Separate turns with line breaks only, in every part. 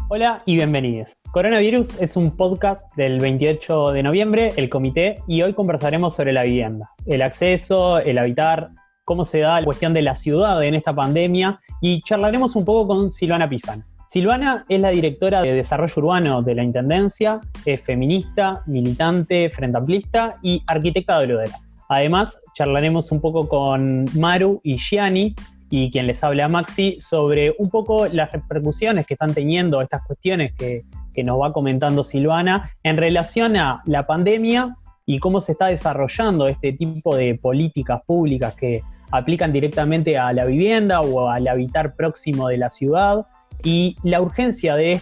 Hola y bienvenidos. Coronavirus es un podcast del 28 de noviembre, el comité, y hoy conversaremos sobre la vivienda, el acceso, el habitar, cómo se da la cuestión de la ciudad en esta pandemia y charlaremos un poco con Silvana Pisano. Silvana es la directora de Desarrollo Urbano de la Intendencia, es feminista, militante, frente amplista y arquitecta de Olodera. Además, charlaremos un poco con Maru y Gianni, y quien les habla Maxi, sobre un poco las repercusiones que están teniendo estas cuestiones que nos va comentando Silvana en relación a la pandemia y cómo se está desarrollando este tipo de políticas públicas que aplican directamente a la vivienda o al habitar próximo de la ciudad y la urgencia de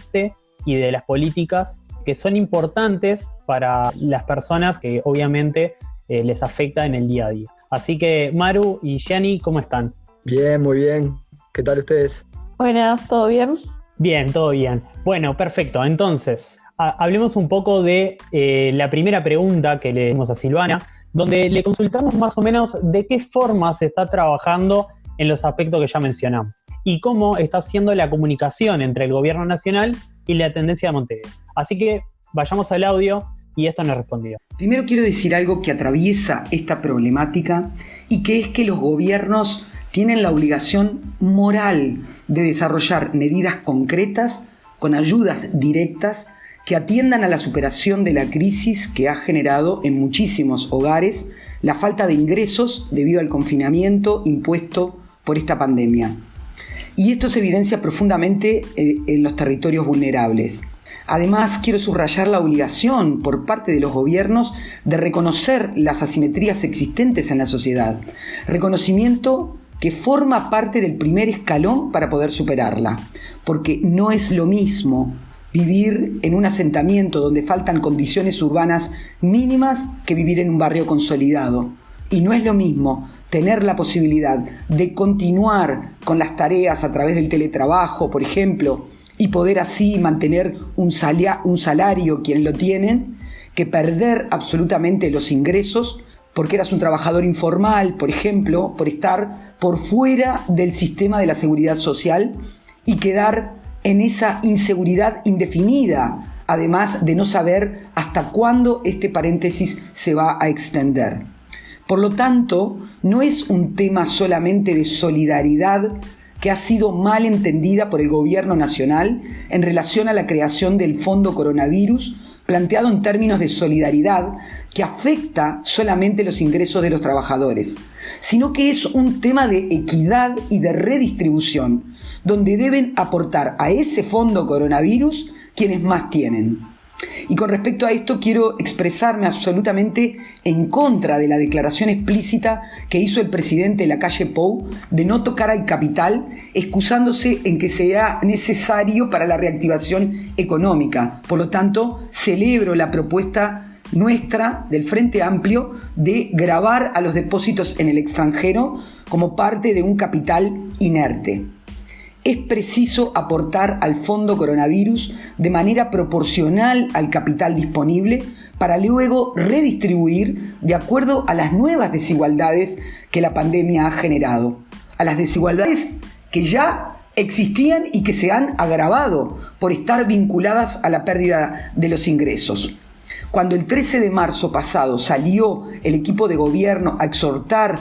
y de las políticas que son importantes para las personas que obviamente les afecta en el día a día. Así que Maru y Gianni, ¿cómo están?
Bien, muy bien. ¿Qué tal ustedes?
Buenas, ¿todo bien?
Bien, todo bien. Bueno, perfecto. Entonces, hablemos un poco de la primera pregunta que le dimos a Silvana, donde le consultamos más o menos de qué forma se está trabajando en los aspectos que ya mencionamos y cómo está haciendo la comunicación entre el gobierno nacional y la Intendencia de Montevideo. Así que vayamos al audio y esto nos respondió.
Primero quiero decir algo que atraviesa esta problemática y que es que los gobiernos tienen la obligación moral de desarrollar medidas concretas con ayudas directas que atiendan a la superación de la crisis que ha generado en muchísimos hogares la falta de ingresos debido al confinamiento impuesto por esta pandemia. Y esto se evidencia profundamente en los territorios vulnerables. Además, quiero subrayar la obligación por parte de los gobiernos de reconocer las asimetrías existentes en la sociedad. Reconocimiento que forma parte del primer escalón para poder superarla, porque no es lo mismo vivir en un asentamiento donde faltan condiciones urbanas mínimas que vivir en un barrio consolidado. Y no es lo mismo tener la posibilidad de continuar con las tareas a través del teletrabajo, por ejemplo, y poder así mantener un salario quienes lo tienen, que perder absolutamente los ingresos porque eras un trabajador informal, por ejemplo, por estar por fuera del sistema de la seguridad social y quedar en esa inseguridad indefinida, además de no saber hasta cuándo este paréntesis se va a extender. Por lo tanto, no es un tema solamente de solidaridad que ha sido mal entendida por el gobierno nacional en relación a la creación del Fondo Coronavirus, planteado en términos de solidaridad que afecta solamente los ingresos de los trabajadores, sino que es un tema de equidad y de redistribución, donde deben aportar a ese fondo coronavirus quienes más tienen. Y con respecto a esto quiero expresarme absolutamente en contra de la declaración explícita que hizo el presidente Lacalle Pou de no tocar al capital, excusándose en que será necesario para la reactivación económica. Por lo tanto, celebro la propuesta nuestra del Frente Amplio de gravar a los depósitos en el extranjero como parte de un capital inerte. Es preciso aportar al fondo coronavirus de manera proporcional al capital disponible para luego redistribuir de acuerdo a las nuevas desigualdades que la pandemia ha generado, a las desigualdades que ya existían y que se han agravado por estar vinculadas a la pérdida de los ingresos. Cuando el 13 de marzo pasado salió el equipo de gobierno a exhortar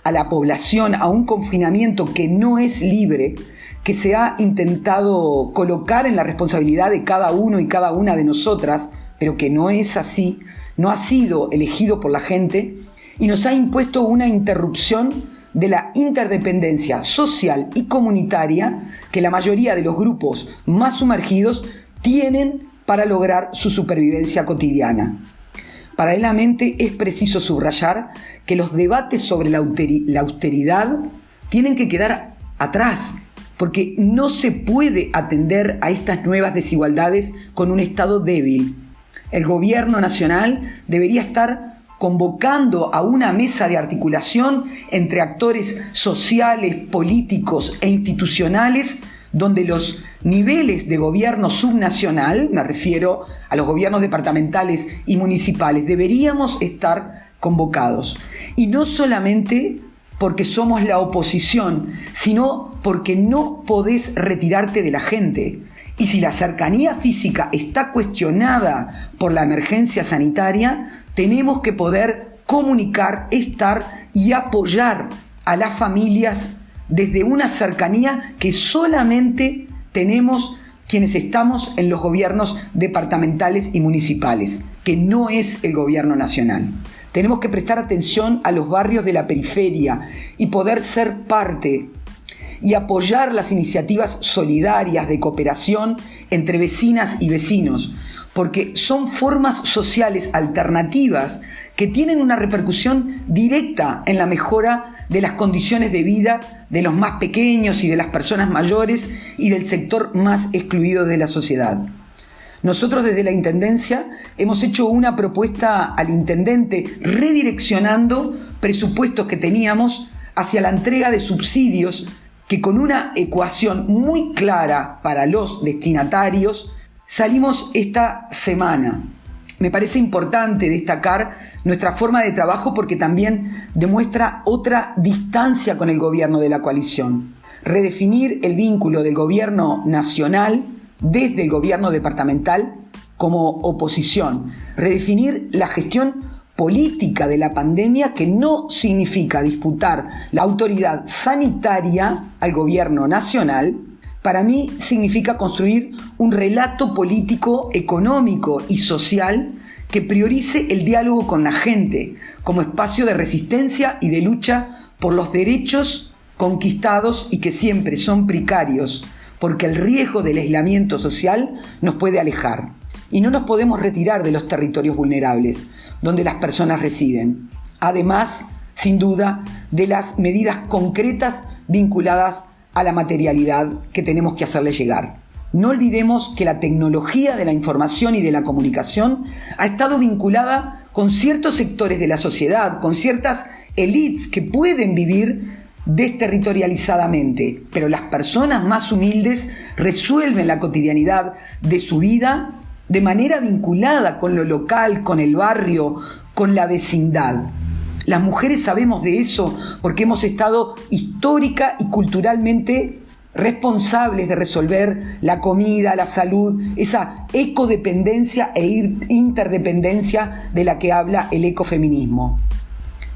a la población a un confinamiento que no es libre, que se ha intentado colocar en la responsabilidad de cada uno y cada una de nosotras, pero que no es así, no ha sido elegido por la gente y nos ha impuesto una interrupción de la interdependencia social y comunitaria que la mayoría de los grupos más sumergidos tienen para lograr su supervivencia cotidiana. Paralelamente, es preciso subrayar que los debates sobre la austeridad tienen que quedar atrás, porque no se puede atender a estas nuevas desigualdades con un Estado débil. El gobierno nacional debería estar convocando a una mesa de articulación entre actores sociales, políticos e institucionales, donde los niveles de gobierno subnacional, me refiero a los gobiernos departamentales y municipales, deberíamos estar convocados. Y no solamente porque somos la oposición, sino porque no podés retirarte de la gente. Y si la cercanía física está cuestionada por la emergencia sanitaria, tenemos que poder comunicar, estar y apoyar a las familias desde una cercanía que solamente tenemos quienes estamos en los gobiernos departamentales y municipales, que no es el gobierno nacional. Tenemos que prestar atención a los barrios de la periferia y poder ser parte y apoyar las iniciativas solidarias de cooperación entre vecinas y vecinos, porque son formas sociales alternativas que tienen una repercusión directa en la mejora de las condiciones de vida de los más pequeños y de las personas mayores y del sector más excluido de la sociedad. Nosotros desde la Intendencia hemos hecho una propuesta al Intendente redireccionando presupuestos que teníamos hacia la entrega de subsidios que con una ecuación muy clara para los destinatarios salimos esta semana. Me parece importante destacar nuestra forma de trabajo porque también demuestra otra distancia con el gobierno de la coalición. Redefinir el vínculo del gobierno nacional desde el gobierno departamental como oposición. Redefinir la gestión política de la pandemia, que no significa disputar la autoridad sanitaria al gobierno nacional. Para mí significa construir un relato político, económico y social que priorice el diálogo con la gente como espacio de resistencia y de lucha por los derechos conquistados y que siempre son precarios, porque el riesgo del aislamiento social nos puede alejar. Y no nos podemos retirar de los territorios vulnerables, donde las personas residen. Además, sin duda, de las medidas concretas vinculadas a la materialidad que tenemos que hacerle llegar. No olvidemos que la tecnología de la información y de la comunicación ha estado vinculada con ciertos sectores de la sociedad, con ciertas élites que pueden vivir desterritorializadamente, pero las personas más humildes resuelven la cotidianidad de su vida de manera vinculada con lo local, con el barrio, con la vecindad. Las mujeres sabemos de eso porque hemos estado histórica y culturalmente responsables de resolver la comida, la salud, esa ecodependencia e interdependencia de la que habla el ecofeminismo.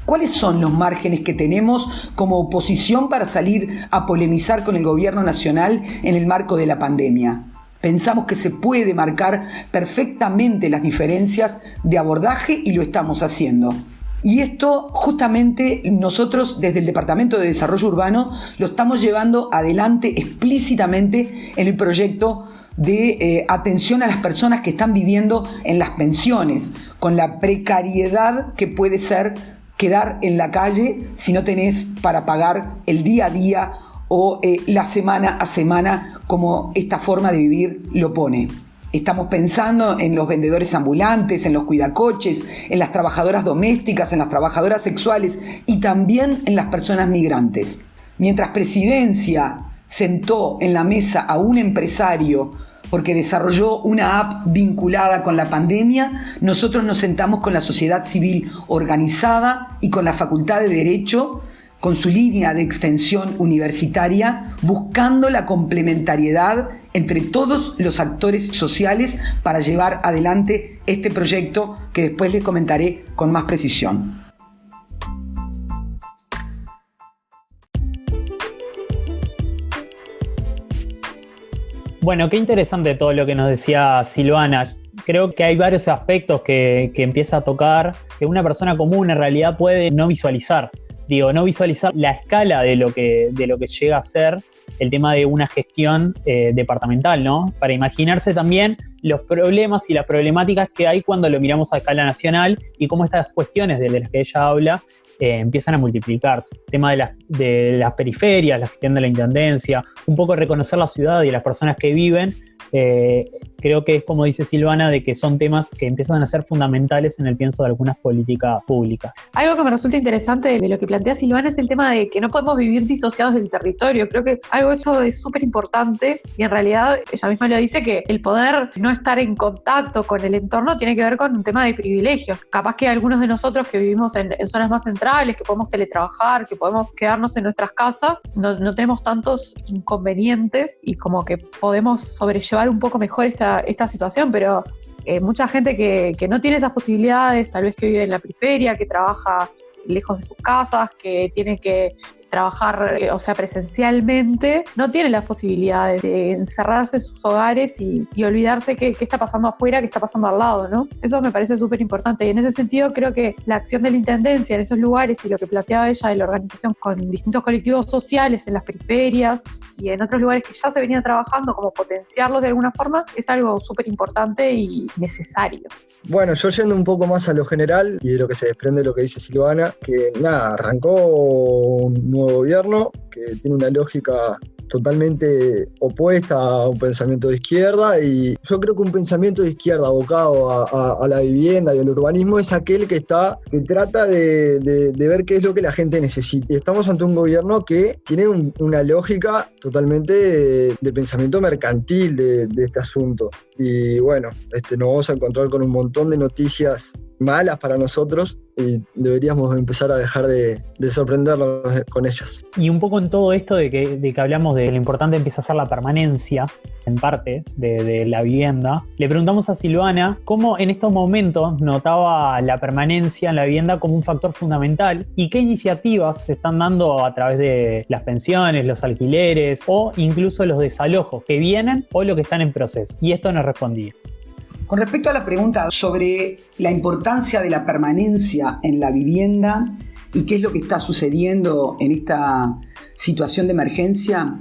¿Cuáles son los márgenes que tenemos como oposición para salir a polemizar con el gobierno nacional en el marco de la pandemia? Pensamos que se puede marcar perfectamente las diferencias de abordaje y lo estamos haciendo. Y esto justamente nosotros desde el Departamento de Desarrollo Urbano lo estamos llevando adelante explícitamente en el proyecto de atención a las personas que están viviendo en las pensiones, con la precariedad que puede ser quedar en la calle si no tenés para pagar el día a día o la semana a semana, como esta forma de vivir lo pone. Estamos pensando en los vendedores ambulantes, en los cuidacoches, en las trabajadoras domésticas, en las trabajadoras sexuales y también en las personas migrantes. Mientras Presidencia sentó en la mesa a un empresario porque desarrolló una app vinculada con la pandemia, nosotros nos sentamos con la sociedad civil organizada y con la Facultad de Derecho, con su línea de extensión universitaria, buscando la complementariedad entre todos los actores sociales para llevar adelante este proyecto que después les comentaré con más precisión.
Bueno, qué interesante todo lo que nos decía Silvana. Creo que hay varios aspectos que empieza a tocar que una persona común en realidad puede no visualizar. No visualizar la escala de lo que llega a ser el tema de una gestión departamental, ¿no? Para imaginarse también los problemas y las problemáticas que hay cuando lo miramos a escala nacional y cómo estas cuestiones de las que ella habla empiezan a multiplicarse. El tema de las periferias, la gestión de la intendencia, un poco reconocer la ciudad y las personas que viven. Creo que es como dice Silvana, de que son temas que empiezan a ser fundamentales en el pienso de algunas políticas públicas.
Algo que me resulta interesante de lo que plantea Silvana es el tema de que no podemos vivir disociados del territorio. Creo que algo de eso es súper importante y en realidad ella misma lo dice, que el poder no estar en contacto con el entorno tiene que ver con un tema de privilegios. Capaz que algunos de nosotros que vivimos en zonas más centrales, que podemos teletrabajar, que podemos quedarnos en nuestras casas, no tenemos tantos inconvenientes y como que podemos sobrellevar llevar un poco mejor esta situación, pero mucha gente que no tiene esas posibilidades, tal vez que vive en la periferia, que trabaja lejos de sus casas, que tiene que trabajar, presencialmente, no tiene las posibilidades de encerrarse en sus hogares y olvidarse qué está pasando afuera, qué está pasando al lado, ¿no? Eso me parece súper importante y en ese sentido creo que la acción de la Intendencia en esos lugares y lo que planteaba ella de la organización con distintos colectivos sociales en las periferias y en otros lugares que ya se venían trabajando, como potenciarlos de alguna forma, es algo súper importante y necesario.
Bueno, yo yendo un poco más a lo general y de lo que se desprende de lo que dice Silvana, que nada, arrancó un nuevo gobierno que tiene una lógica totalmente opuesta a un pensamiento de izquierda, y yo creo que un pensamiento de izquierda abocado a la vivienda y al urbanismo es aquel que trata de ver qué es lo que la gente necesita. Y estamos ante un gobierno que tiene una lógica totalmente de pensamiento mercantil de este asunto. Y bueno, nos vamos a encontrar con un montón de noticias malas para nosotros y deberíamos empezar a dejar de sorprendernos con ellas.
Y un poco en todo esto de que hablamos de lo importante empieza a ser la permanencia, en parte, de la vivienda, le preguntamos a Silvana cómo en estos momentos notaba la permanencia en la vivienda como un factor fundamental y qué iniciativas se están dando a través de las pensiones, los alquileres o incluso los desalojos que vienen o lo que están en proceso. Y esto nos respondía.
Con respecto a la pregunta sobre la importancia de la permanencia en la vivienda y qué es lo que está sucediendo en esta situación de emergencia,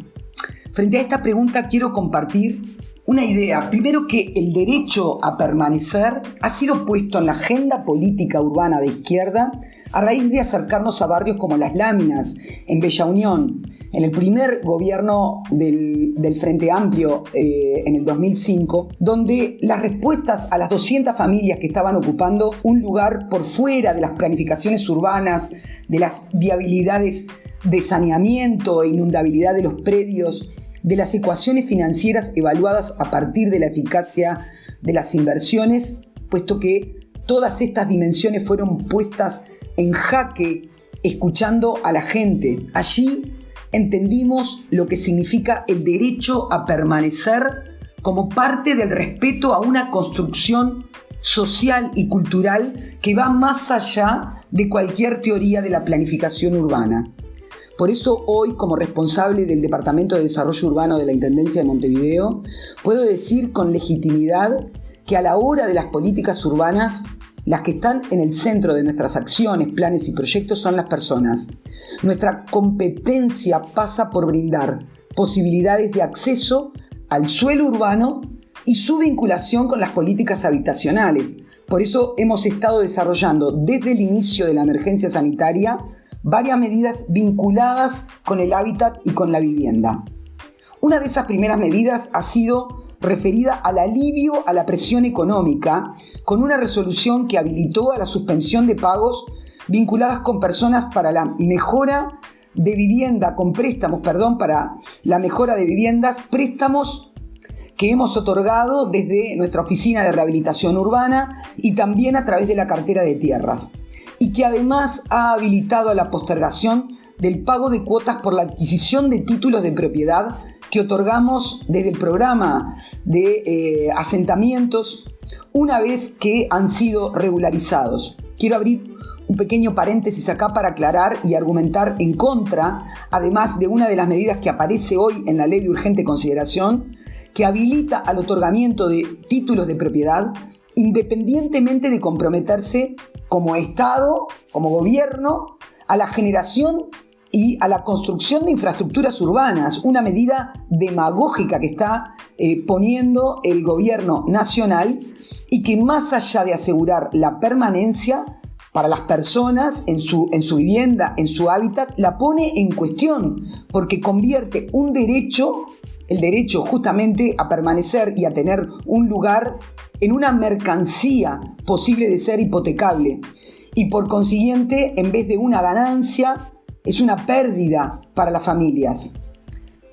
frente a esta pregunta quiero compartir una idea. Primero, que el derecho a permanecer ha sido puesto en la agenda política urbana de izquierda a raíz de acercarnos a barrios como Las Láminas, en Bella Unión, en el primer gobierno del Frente Amplio en el 2005, donde las respuestas a las 200 familias que estaban ocupando un lugar por fuera de las planificaciones urbanas, de las viabilidades de saneamiento e inundabilidad de los predios, de las ecuaciones financieras evaluadas a partir de la eficacia de las inversiones, puesto que todas estas dimensiones fueron puestas en jaque escuchando a la gente. Allí entendimos lo que significa el derecho a permanecer como parte del respeto a una construcción social y cultural que va más allá de cualquier teoría de la planificación urbana. Por eso hoy, como responsable del Departamento de Desarrollo Urbano de la Intendencia de Montevideo, puedo decir con legitimidad que a la hora de las políticas urbanas, las que están en el centro de nuestras acciones, planes y proyectos son las personas. Nuestra competencia pasa por brindar posibilidades de acceso al suelo urbano y su vinculación con las políticas habitacionales. Por eso hemos estado desarrollando desde el inicio de la emergencia sanitaria varias medidas vinculadas con el hábitat y con la vivienda. Una de esas primeras medidas ha sido referida al alivio a la presión económica, con una resolución que habilitó a la suspensión de pagos vinculadas con personas para la mejora de vivienda, con préstamos, para la mejora de viviendas, préstamos que hemos otorgado desde nuestra oficina de rehabilitación urbana y también a través de la cartera de tierras, y que además ha habilitado a la postergación del pago de cuotas por la adquisición de títulos de propiedad que otorgamos desde el programa de asentamientos una vez que han sido regularizados. Quiero abrir un pequeño paréntesis acá para aclarar y argumentar en contra, además de una de las medidas que aparece hoy en la Ley de Urgente Consideración, que habilita al otorgamiento de títulos de propiedad independientemente de comprometerse como Estado, como gobierno, a la generación y a la construcción de infraestructuras urbanas, una medida demagógica que está poniendo el gobierno nacional y que, más allá de asegurar la permanencia para las personas en su vivienda, en su hábitat, la pone en cuestión, porque convierte un derecho, el derecho justamente a permanecer y a tener un lugar, en una mercancía posible de ser hipotecable. Y por consiguiente, en vez de una ganancia, es una pérdida para las familias.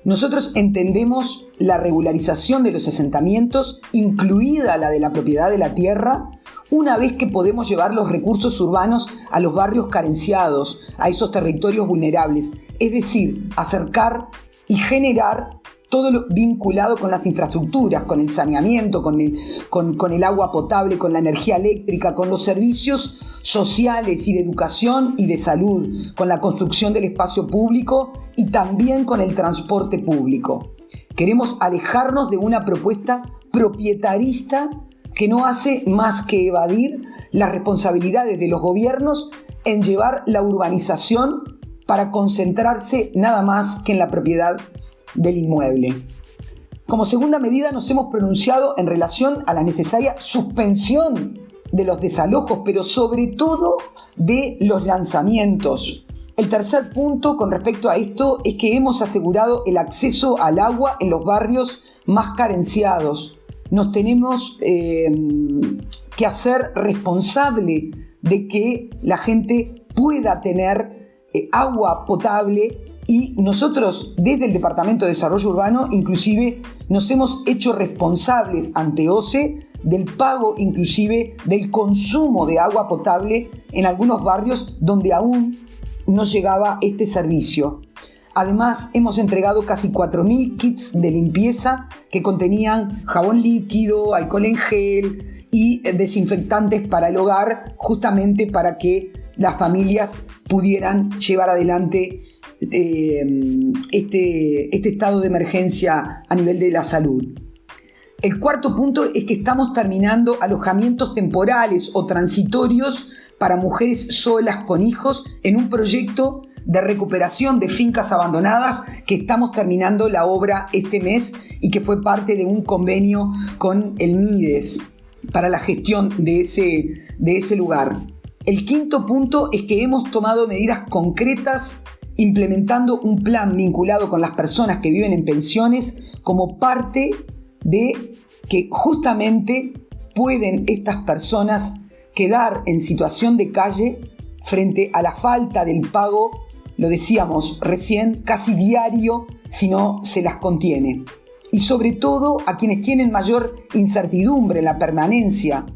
Nosotros entendemos la regularización de los asentamientos, incluida la de la propiedad de la tierra, una vez que podemos llevar los recursos urbanos a los barrios carenciados, a esos territorios vulnerables, es decir, acercar y generar todo lo vinculado con las infraestructuras, con el saneamiento, con el agua potable, con la energía eléctrica, con los servicios sociales y de educación y de salud, con la construcción del espacio público y también con el transporte público. Queremos alejarnos de una propuesta propietarista que no hace más que evadir las responsabilidades de los gobiernos en llevar la urbanización para concentrarse nada más que en la propiedad del inmueble. Como segunda medida nos hemos pronunciado en relación a la necesaria suspensión de los desalojos, pero sobre todo de los lanzamientos. El tercer punto con respecto a esto es que hemos asegurado el acceso al agua en los barrios más carenciados. Nos tenemos que hacer responsable de que la gente pueda tener agua potable, y nosotros desde el Departamento de Desarrollo Urbano inclusive nos hemos hecho responsables ante OCE del pago inclusive del consumo de agua potable en algunos barrios donde aún no llegaba este servicio. Además, hemos entregado casi 4.000 kits de limpieza que contenían jabón líquido, alcohol en gel y desinfectantes para el hogar, justamente para que las familias pudieran llevar adelante este estado de emergencia a nivel de la salud. El cuarto punto es que estamos terminando alojamientos temporales o transitorios para mujeres solas con hijos en un proyecto de recuperación de fincas abandonadas que estamos terminando la obra este mes y que fue parte de un convenio con el MIDES para la gestión de ese lugar. El quinto punto es que hemos tomado medidas concretas implementando un plan vinculado con las personas que viven en pensiones como parte de que justamente pueden estas personas quedar en situación de calle frente a la falta del pago, lo decíamos recién, casi diario si no se las contiene. Y sobre todo a quienes tienen mayor incertidumbre en la permanencia.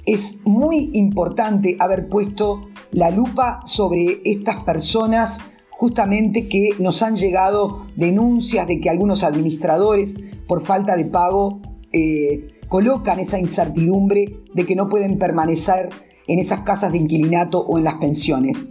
Es muy importante haber puesto la lupa sobre estas personas, justamente que nos han llegado denuncias de que algunos administradores, por falta de pago, colocan esa incertidumbre de que no pueden permanecer en esas casas de inquilinato o en las pensiones.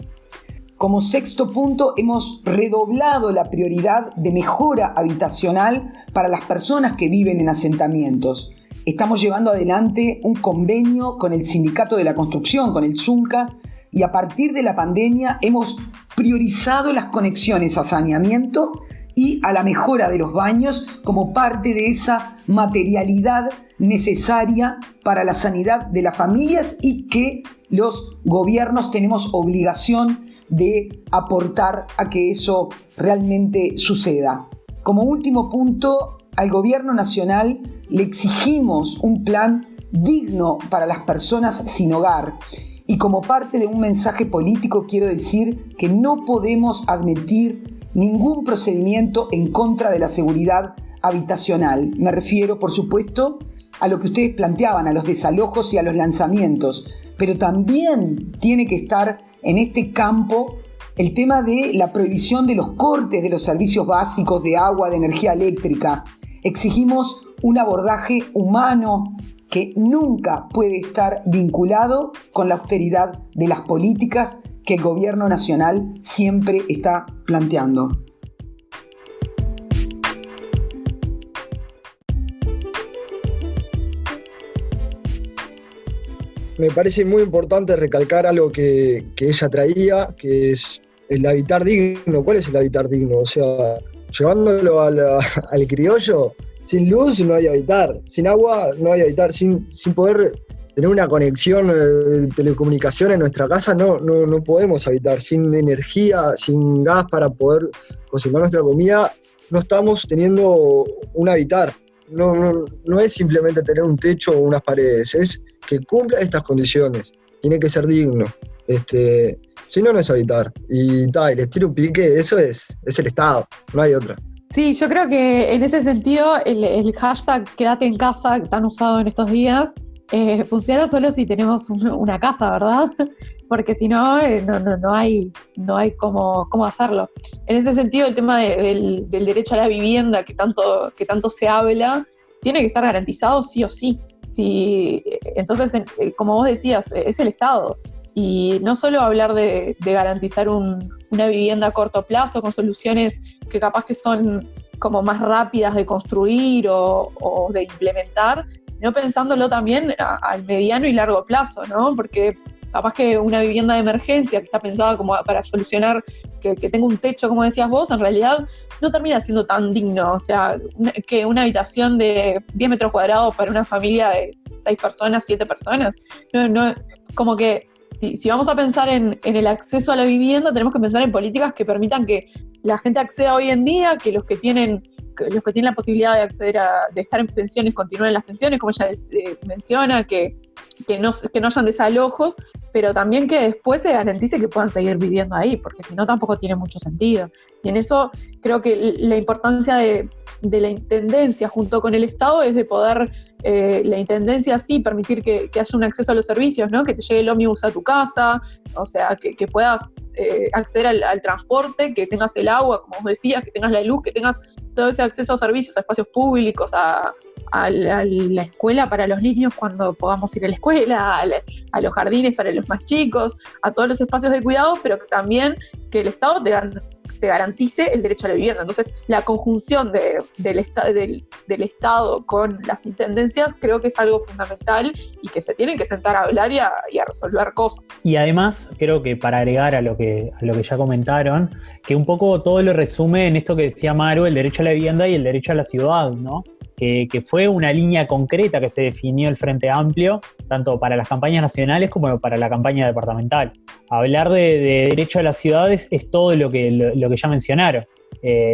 Como sexto punto, hemos redoblado la prioridad de mejora habitacional para las personas que viven en asentamientos. Estamos llevando adelante un convenio con el Sindicato de la Construcción, con el SUNCA, y a partir de la pandemia hemos priorizado las conexiones a saneamiento y a la mejora de los baños como parte de esa materialidad necesaria para la sanidad de las familias y que los gobiernos tenemos obligación de aportar a que eso realmente suceda. Como último punto, al Gobierno Nacional le exigimos un plan digno para las personas sin hogar. Y como parte de un mensaje político quiero decir que no podemos admitir ningún procedimiento en contra de la seguridad habitacional. Me refiero, por supuesto, a lo que ustedes planteaban, a los desalojos y a los lanzamientos. Pero también tiene que estar en este campo el tema de la prohibición de los cortes de los servicios básicos de agua, de energía eléctrica. Exigimos un abordaje humano que nunca puede estar vinculado con la austeridad de las políticas que el Gobierno Nacional siempre está planteando.
Me parece muy importante recalcar algo que ella traía, que es el habitar digno. ¿Cuál es el habitar digno? O sea, llevándolo al criollo, sin luz no hay habitar, sin agua no hay habitar, sin poder tener una conexión de telecomunicación en nuestra casa no podemos habitar, sin energía, sin gas para poder cocinar nuestra comida, no estamos teniendo un habitar. No es simplemente tener un techo o unas paredes, es que cumpla estas condiciones, tiene que ser digno. Si no, no es habitar. Y les tiro un pique, eso es el Estado, no hay otra.
Sí, yo creo que en ese sentido el hashtag quédate en casa, tan usado en estos días, funciona solo si tenemos una casa, ¿verdad? Porque si no, no hay cómo hacerlo. en ese sentido el tema del derecho a la vivienda que tanto se habla, tiene que estar garantizado sí o sí. Entonces, como vos decías, es el Estado. Y no solo hablar de garantizar una vivienda a corto plazo con soluciones que capaz que son como más rápidas de construir o de implementar, sino pensándolo también al mediano y largo plazo, ¿no? Porque capaz que una vivienda de emergencia que está pensada como para solucionar que tenga un techo, como decías vos, en realidad no termina siendo tan digno. O sea, que una habitación de 10 metros cuadrados para una familia de 6 personas, 7 personas, no, como que si vamos a pensar en el acceso a la vivienda, tenemos que pensar en políticas que permitan que la gente acceda hoy en día, que los que tienen la posibilidad de acceder de estar en pensiones continúen en las pensiones, como ella menciona, que no hayan desalojos, pero también que después se garantice que puedan seguir viviendo ahí, porque si no tampoco tiene mucho sentido. Y en eso creo que la importancia de la Intendencia junto con el Estado es de poder, la Intendencia sí permitir que haya un acceso a los servicios, ¿no? Que te llegue el ómnibus a tu casa, o sea, que puedas acceder al transporte, que tengas el agua, como vos decías, que tengas la luz, que tengas todo ese acceso a servicios, a espacios públicos, a la escuela para los niños cuando podamos ir a la escuela, a los jardines para los más chicos, a todos los espacios de cuidado, pero que también que el Estado te garantice el derecho a la vivienda. Entonces, la conjunción del Estado con las intendencias creo que es algo fundamental y que se tienen que sentar a hablar y a resolver cosas.
Y además, creo que para agregar a lo que ya comentaron, que un poco todo lo resume en esto que decía Maru, el derecho a la vivienda y el derecho a la ciudad, ¿no? Que fue una línea concreta que se definió el Frente Amplio, tanto para las campañas nacionales como para la campaña departamental. Hablar de derecho a las ciudades es todo lo que ya mencionaron.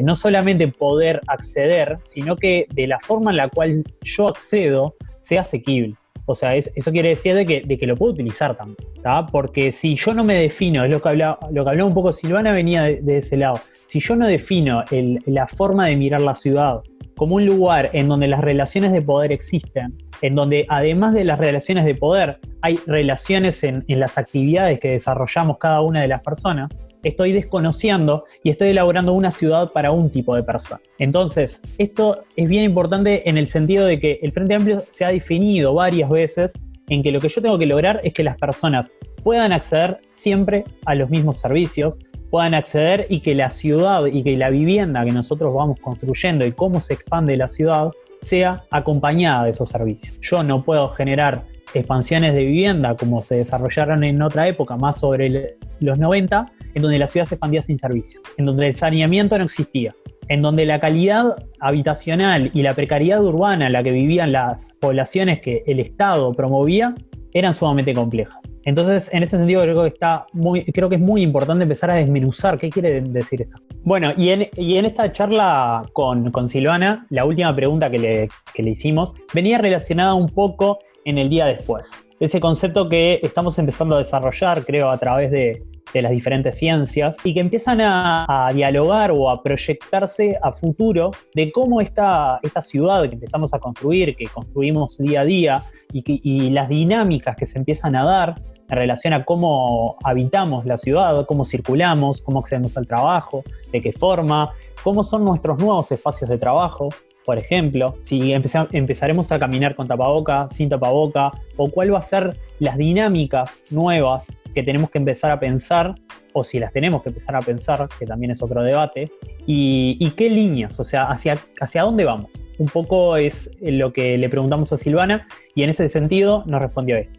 No solamente poder acceder, sino que de la forma en la cual yo accedo sea asequible. O sea, eso quiere decir de que lo puedo utilizar también, ¿tá? Porque si yo no me defino, es lo que hablaba un poco Silvana, venía de ese lado. Si yo no defino la forma de mirar la ciudad como un lugar en donde las relaciones de poder existen, en donde además de las relaciones de poder hay relaciones en las actividades que desarrollamos cada una de las personas, estoy desconociendo y estoy elaborando una ciudad para un tipo de persona. Entonces, esto es bien importante en el sentido de que el Frente Amplio se ha definido varias veces en que lo que yo tengo que lograr es que las personas puedan acceder siempre a los mismos servicios, puedan acceder y que la ciudad y que la vivienda que nosotros vamos construyendo y cómo se expande la ciudad sea acompañada de esos servicios. Yo no puedo generar expansiones de vivienda como se desarrollaron en otra época, más sobre los 90, en donde la ciudad se expandía sin servicios, en donde el saneamiento no existía, en donde la calidad habitacional y la precariedad urbana en la que vivían las poblaciones que el Estado promovía eran sumamente complejas. Entonces, en ese sentido, creo que es muy importante empezar a desmenuzar qué quiere decir esto. Bueno, y en esta charla con Silvana, la última pregunta que le hicimos venía relacionada un poco en el día después. Ese concepto que estamos empezando a desarrollar, creo, a través de las diferentes ciencias y que empiezan a dialogar o a proyectarse a futuro de cómo esta ciudad que empezamos a construir, que construimos día a día y las dinámicas que se empiezan a dar en relación a cómo habitamos la ciudad, cómo circulamos, cómo accedemos al trabajo, de qué forma, cómo son nuestros nuevos espacios de trabajo. Por ejemplo, si empezaremos a caminar con tapaboca, sin tapaboca, o cuál va a ser las dinámicas nuevas que tenemos que empezar a pensar, o si las tenemos que empezar a pensar, que también es otro debate, y qué líneas, o sea, hacia dónde vamos. Un poco es lo que le preguntamos a Silvana, y en ese sentido nos respondió esto.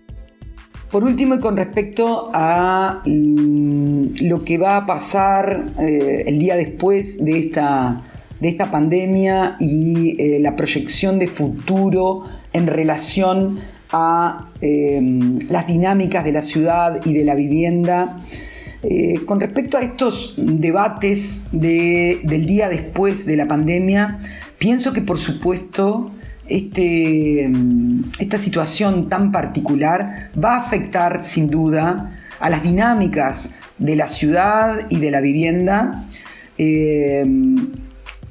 Por último, y con respecto a lo que va a pasar el día después de esta pandemia y la proyección de futuro en relación a las dinámicas de la ciudad y de la vivienda. Con respecto a estos debates del día después de la pandemia, pienso que por supuesto esta situación tan particular va a afectar sin duda a las dinámicas de la ciudad y de la vivienda, de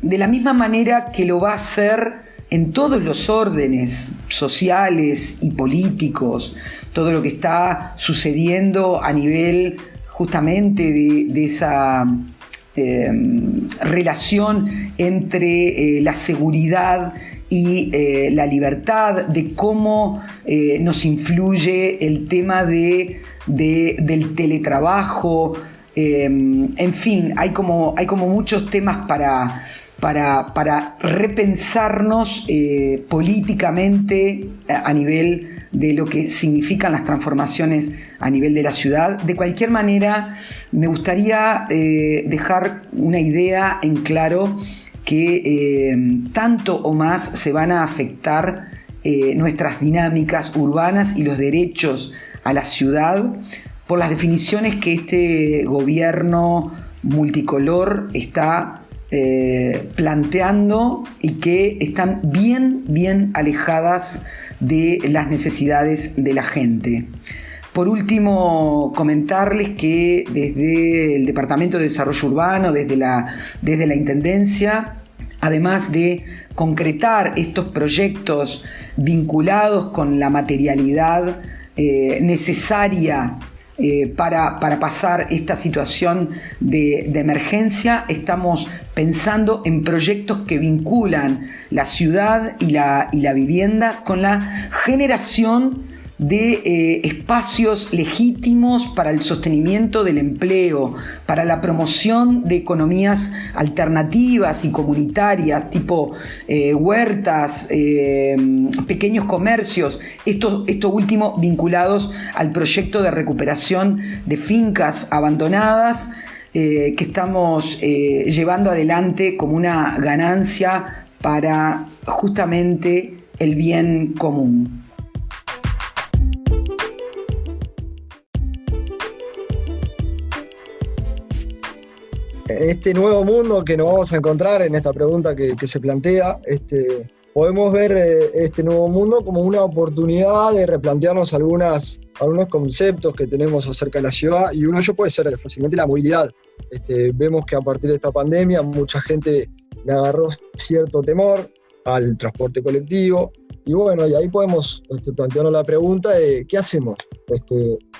la misma manera que lo va a hacer en todos los órdenes sociales y políticos, todo lo que está sucediendo a nivel justamente de esa relación entre la seguridad y la libertad, de cómo nos influye el tema del teletrabajo. En fin, hay como muchos temas para repensarnos políticamente a nivel de lo que significan las transformaciones a nivel de la ciudad. De cualquier manera, me gustaría dejar una idea en claro, que tanto o más se van a afectar nuestras dinámicas urbanas y los derechos a la ciudad por las definiciones que este gobierno multicolor está planteando y que están bien alejadas de las necesidades de la gente. Por último, comentarles que desde el Departamento de Desarrollo Urbano, desde la Intendencia, además de concretar estos proyectos vinculados con la materialidad necesaria para pasar esta situación de emergencia, estamos pensando en proyectos que vinculan la ciudad y la vivienda con la generación de espacios legítimos para el sostenimiento del empleo, para la promoción de economías alternativas y comunitarias, tipo huertas, pequeños comercios, esto último vinculados al proyecto de recuperación de fincas abandonadas que estamos llevando adelante como una ganancia para justamente el bien común.
En este nuevo mundo que nos vamos a encontrar, en esta pregunta que se plantea, podemos ver este nuevo mundo como una oportunidad de replantearnos algunos conceptos que tenemos acerca de la ciudad, y uno de ellos puede ser fácilmente la movilidad. Vemos que a partir de esta pandemia mucha gente le agarró cierto temor al transporte colectivo, y bueno, y ahí podemos plantearnos la pregunta de ¿qué hacemos?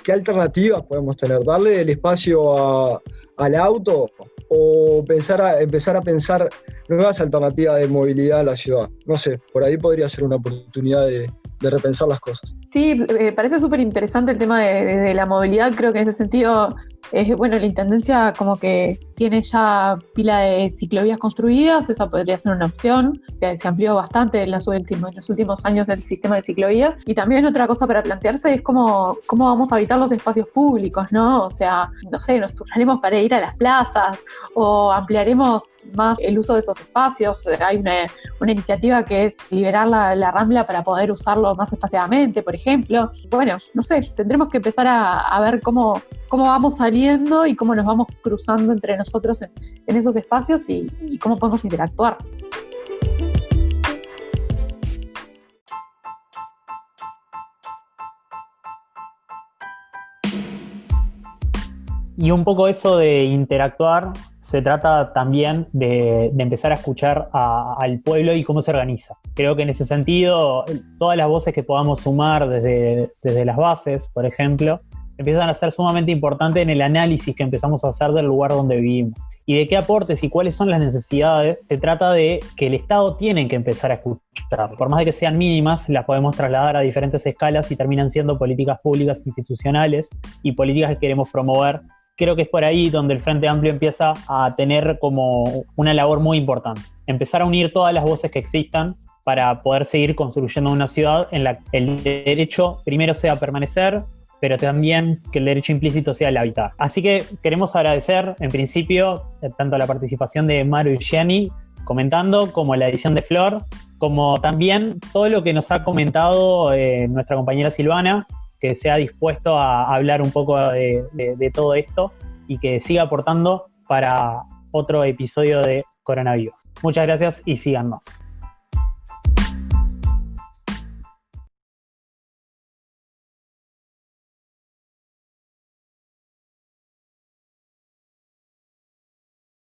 ¿Qué alternativas podemos tener? ¿Darle el espacio al auto o empezar a pensar nuevas alternativas de movilidad a la ciudad? No sé, por ahí podría ser una oportunidad de repensar las cosas.
Sí, parece súper interesante el tema de la movilidad. Creo que en ese sentido, la Intendencia como que tiene ya pila de ciclovías construidas, esa podría ser una opción. Se amplió bastante en los últimos años el sistema de ciclovías. Y también otra cosa para plantearse es cómo vamos a habitar los espacios públicos, ¿no? O sea, no sé, nos turnaremos para ir a las plazas o ampliaremos más el uso de esos espacios. Hay una iniciativa que es liberar la Rambla para poder usarlo más espaciadamente, por ejemplo. Bueno, no sé, tendremos que empezar a ver cómo vamos saliendo y cómo nos vamos cruzando entre nosotros en esos espacios y cómo podemos interactuar.
Y un poco eso de interactuar, se trata también de empezar a escuchar al pueblo y cómo se organiza. Creo que en ese sentido, todas las voces que podamos sumar desde las bases, por ejemplo, empiezan a ser sumamente importantes en el análisis que empezamos a hacer del lugar donde vivimos. Y de qué aportes y cuáles son las necesidades, se trata de que el Estado tiene que empezar a escuchar. Por más de que sean mínimas, las podemos trasladar a diferentes escalas y terminan siendo políticas públicas institucionales y políticas que queremos promover. Creo que es por ahí donde el Frente Amplio empieza a tener como una labor muy importante. Empezar a unir todas las voces que existan para poder seguir construyendo una ciudad en la que el derecho primero sea permanecer, pero también que el derecho implícito sea el habitar. Así que queremos agradecer, en principio, tanto la participación de Maru y Jenny comentando, como la edición de Flor, como también todo lo que nos ha comentado nuestra compañera Silvana, que se ha dispuesto a hablar un poco de todo esto y que siga aportando para otro episodio de Coronavirus. Muchas gracias y síganos.